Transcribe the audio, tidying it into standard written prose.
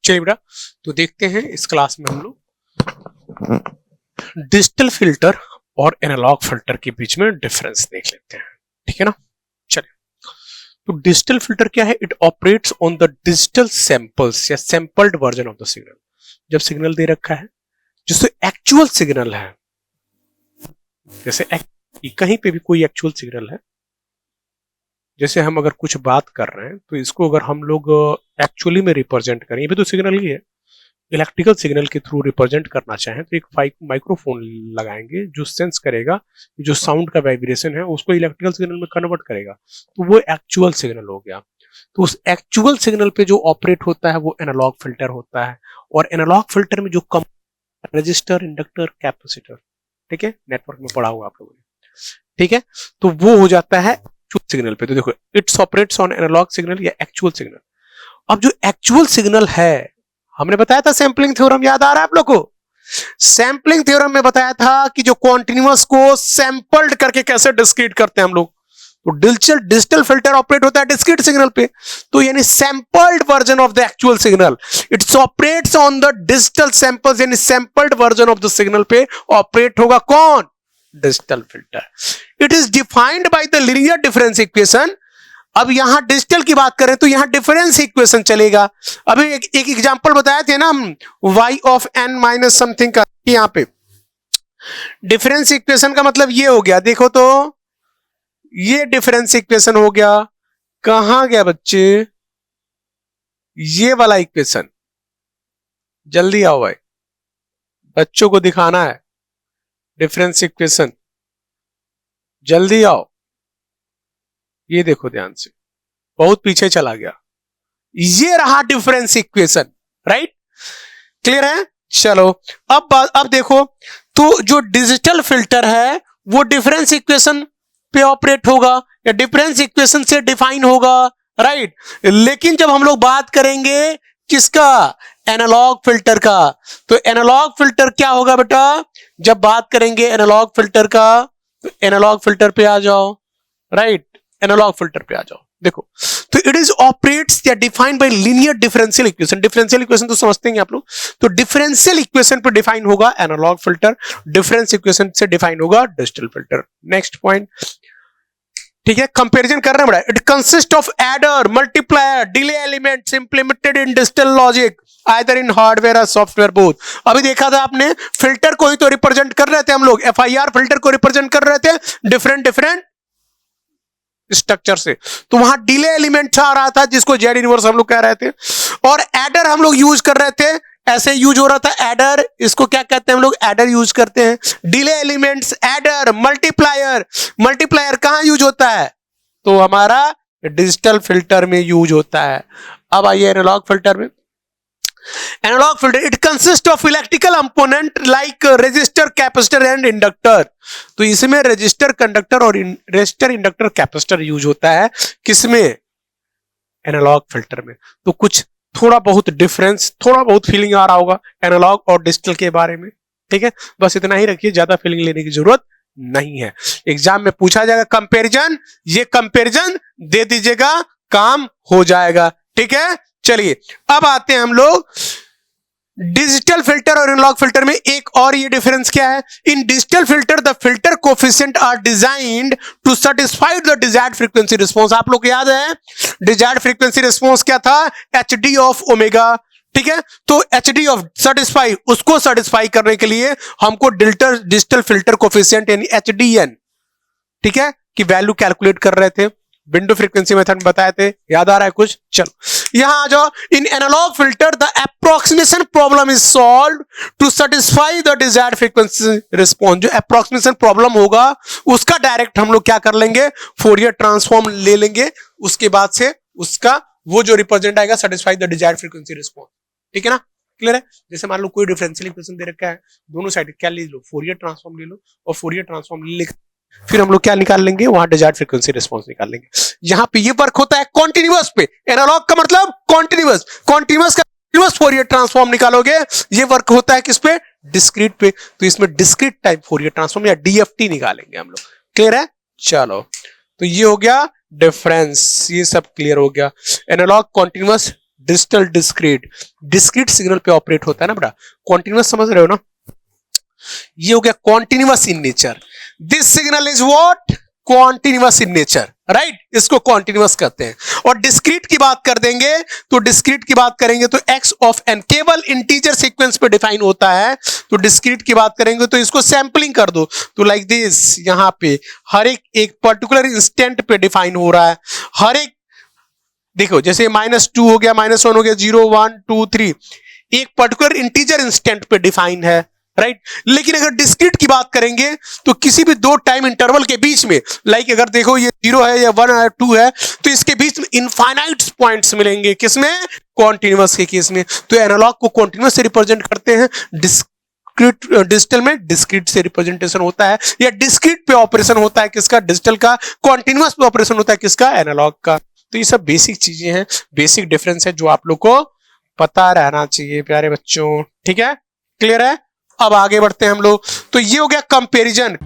चलिए बेटा, तो देखते हैं इस क्लास में हम लोग डिजिटल फिल्टर और एनालॉग फिल्टर के बीच में डिफरेंस देख लेते हैं, ठीक है ना। चलिए, तो डिजिटल फिल्टर क्या है? It operates on the digital samples या sampled version of the signal. जब सिग्नल दे रखा है जिससे एक्चुअल सिग्नल है, जैसे कहीं पे भी कोई एक्चुअल सिग्नल है, जैसे हम अगर कुछ बात कर रहे हैं तो इसको अगर हम लोग एक्चुअली में रिप्रेजेंट करें, ये भी तो सिग्नल ही है, इलेक्ट्रिकल सिग्नल के थ्रू रिप्रेजेंट करना चाहें तो एक माइक्रोफोन लगाएंगे जो सेंस करेगा, जो साउंड का वाइब्रेशन है उसको इलेक्ट्रिकल सिग्नल में कन्वर्ट करेगा, तो वो एक्चुअल सिग्नल हो गया। तो उस एक्चुअल सिग्नल पे जो ऑपरेट होता है वो एनालॉग फिल्टर होता है। और एनालॉग फिल्टर में जो कम रजिस्टर, इंडक्टर, कैपेसिटर, ठीक है, नेटवर्क में पढ़ा हुआ आप लोगों ने, ठीक है, तो वो हो जाता है सिग्नल पे। तो देखो, its operates on analogue signal या एक्चुअल सिग्नल। अब जो एक्चुअल सिग्नल है, हमने बताया था सैंपलिंग थ्योरम, याद आ रहा है आप लोग को? सैंपलिंग थ्योरम में बताया था कि जो कॉन्टिन्यूअस को सैंपल्ड करके कैसे डिस्क्रीट करते हैं हम लोग, तो डिजिटल फिल्टर ऑपरेट होता है डिस्क्रीट सिग्नल पे, तो यानी sampled version of the actual signal. It's operates on the digital samples, यानी sampled version of the signal पे ऑपरेट होगा कौन? Digital filter. It is defined by the linear difference equation. अब यहां डिजिटल की बात करें तो यहां डिफरेंस इक्वेशन चलेगा। अभी एक एग्जांपल बताए थे ना हम, y of n minus something का, यहां पे डिफरेंस इक्वेशन का मतलब ये हो गया, देखो तो ये डिफरेंस इक्वेशन हो गया, कहां गया बच्चे? ये वाला इक्वेशन, जल्दी आओ भाई, बच्चों को दिखाना है डिफरेंस इक्वेशन, जल्दी आओ। ये देखो ध्यान से, बहुत पीछे चला गया, ये रहा डिफरेंस इक्वेशन, राइट? क्लियर है? चलो अब देखो, तो जो डिजिटल फिल्टर है वो डिफरेंस इक्वेशन पे ऑपरेट होगा या डिफरेंस इक्वेशन से डिफाइन होगा, राइट? लेकिन जब हम लोग बात करेंगे किसका? एनालॉग फिल्टर का, तो एनालॉग फिल्टर क्या होगा बेटा? जब बात करेंगे एनालॉग फिल्टर का, तो एनालॉग फिल्टर पे आ जाओ, राइट? एनालॉग फिल्टर पे आ जाओ, देखो, तो इट इज ऑपरेट्स या defined by linear differential equation. Differential equation तो समझते हैं आप लोग, तो डिफरेंशियल इक्वेशन पे डिफाइन होगा एनालॉग फिल्टर, डिफरेंस इक्वेशन से डिफाइन होगा डिजिटल फिल्टर। नेक्स्ट पॉइंट, ठीक है, कंपैरिजन कर रहे हैं बड़ा। It consist of adder, multiplier, delay elements implemented in digital logic either in hardware और सॉफ्टवेयर बोथ। अभी देखा था आपने, फिल्टर को ही तो रिप्रेजेंट कर रहे थे हम लोग, FIR फिल्टर को रिप्रेजेंट कर रहे थे डिफरेंट स्ट्रक्चर से, तो वहां डिले एलिमेंट आ रहा था जिसको जेड इनवर्स हम लोग कह रहे थे, और एडर हम लोग यूज कर रहे थे, ऐसे यूज हो रहा था एडर, इसको क्या कहते हैं हम लोग? एडर यूज करते हैं। डिले एलिमेंट्स, एडर, मल्टीप्लायर कहां यूज होता है? तो हमारा डिजिटल फिल्टर में यूज होता है। अब आइए एनालॉग फिल्टर में। Analogue filter, it consist of electrical component like resistor, capacitor and inductor. तो इसमें रेजिस्टर, कंडक्टर और रेजिस्टर, इंडक्टर, कैपेसिटर यूज होता है किसमें? एनालॉग फिल्टर में। तो कुछ थोड़ा बहुत डिफरेंस, थोड़ा बहुत फीलिंग आ रहा होगा एनालॉग और डिजिटल के बारे में, ठीक है, बस इतना ही रखिए, ज्यादा फीलिंग लेने की जरूरत नहीं है। एग्जाम में पूछा जाएगा कंपैरिजन, ये कंपैरिजन दे दीजिएगा, काम हो जाएगा, ठीक है। चलिए अब आते हैं हम लोग डिजिटल फिल्टर और एनालॉग फिल्टर में। एक और ये डिफरेंस क्या है? In digital filter the filter coefficient are designed to satisfy the desired frequency response. आप लोग को याद है डिजायर्ड फ्रीक्वेंसी रिस्पांस क्या था? HD ऑफ ओमेगा, ठीक है। तो HD ऑफ सैटिस्फाई, उसको सैटिस्फाई करने के लिए हमको डिजिटल फिल्टर कोफिशिएंट यानी HDN, ठीक है, की वैल्यू कैलकुलेट कर रहे थे, विंडो फ्रीक्वेंसी मेथड बताए थे, याद आ रहा है कुछ? चलो यहां आ जाओ। In analogue filter the approximation problem is solved to satisfy the desired frequency response. जो अप्रोक्सीमेशन प्रॉब्लम होगा उसका डायरेक्ट हम लोग क्या कर लेंगे? फोरियर ट्रांसफॉर्म ले लेंगे, उसके बाद से उसका वो जो रिप्रेजेंट आएगा satisfy the desired frequency response, ठीक है ना? क्लियर है? जैसे मान लो कोई डिफरेंशियल इक्वेशन दे रखा है, दोनों साइड क्या ले लो? फोरियर ट्रांसफॉर्म ले लो, और फोरियर ट्रांसफॉर्म ले, फिर हम लोग क्या निकाल लेंगे? वहां डिजायर्ड फ्रीक्वेंसी रिस्पांस निकाल लेंगे। यहां पे ये वर्क होता है कॉन्टिन्यूअस पे, एनालॉग का मतलब कॉन्टिन्यूअस, कॉन्टिन्यूअस का कॉन्टिन्यूअस फोरियर ट्रांसफॉर्म निकालोगे, ये वर्क होता है किस पे? डिस्क्रीट पे। तो इसमें डिस्क्रीट टाइप फोरियर ट्रांसफॉर्म या DFT निकालेंगे हम लोग, क्लियर है? चलो तो ये हो गया डिफरेंस, ये सब क्लियर हो गया। Analogue, continuous, digital discrete, discrete signal पे ऑपरेट होता है ना बेटा, कॉन्टिन्यूअस समझ रहे हो ना, ये हो गया continuous in nature, this signal is what, continuous in nature, right, इसको कॉन्टिन्यूअस कहते हैं। और डिस्क्रीट की बात कर देंगे तो डिस्क्रीट की बात करेंगे तो एक्स ऑफ एन केवल इंटीजर सीक्वेंस पे डिफाइन होता है, तो डिस्क्रीट की बात करेंगे तो इसको सैंपलिंग कर दो तो लाइक दिस, यहां पे हर एक पर्टिकुलर इंस्टेंट पे डिफाइन हो रहा है, हर एक देखो जैसे -2 हो गया, -1 हो गया, 0 1 2 3, एक पर्टिकुलर इंटीजर इंस्टेंट पे डिफाइन है, राइट। लेकिन अगर डिस्क्रीट की बात करेंगे तो किसी भी दो टाइम इंटरवल के बीच में, लाइक अगर देखो ये 0 है या 1 है 2 है, तो इसके बीच में इनफाइनाइट पॉइंट्स मिलेंगे, किसमें, कॉन्टिन्यूअस के केस में। तो एनालॉग को कॉन्टिन्यूअस से रिप्रेजेंट करते हैं, डिजिटल में डिस्क्रीट से रिप्रेजेंटेशन होता है, या डिस्क्रीट पे ऑपरेशन होता है किसका, डिजिटल का, कॉन्टिन्यूअस पे ऑपरेशन होता है किसका, एनालॉग का। तो ये सब बेसिक चीजें हैं, बेसिक डिफरेंस है जो आप लोग को पता रहना चाहिए प्यारे बच्चों, ठीक है, क्लियर है। अब आगे बढ़ते हैं हम लोग, तो ये हो गया कंपैरिजन।